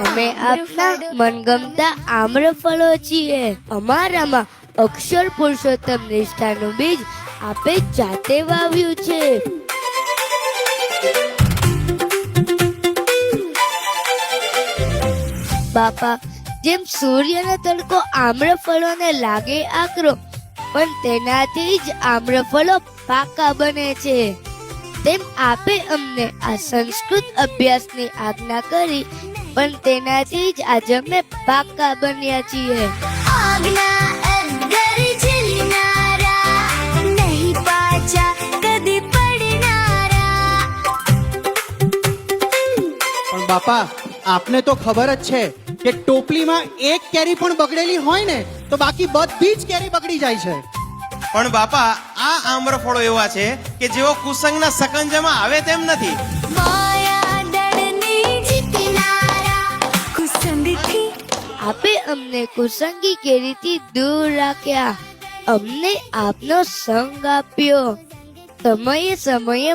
અમે આપના મનગમતા આમ્રફળો છીએ. અમારામાં અક્ષર પુરુષોત્તમ નિષ્ઠાનું બીજ આપે જાતે વાવ્યું છે. બાપા, જેમ સૂર્યનો તડકો આમ્રફળોને લાગે આકરો, પણ તેનાથી જ આમ્રફળો પાકા બને છે, તેમ આપે અમને આ સંસ્કૃત અભ્યાસની આજ્ઞા કરી, પણ તેનાથી જ આજે અમે પાકા બન્યા છીએ. પણ બાપા, આપને તો ખબર જ છે કે ટોપલીમાં એક કેરી પણ બગડેલી હોય ને તો બાકી બધી જ કેરી બગડી જાય છે. પણ બાપા, આ આમ્રફળો એવા છે કે જેઓ કુસંગના સકંજામાં આવે તેમ નથી. આપે અમને કુસંગી કેરીથી દૂર રાખ્યા, અમને આપનો સંગ આપ્યો. સમયે સમયે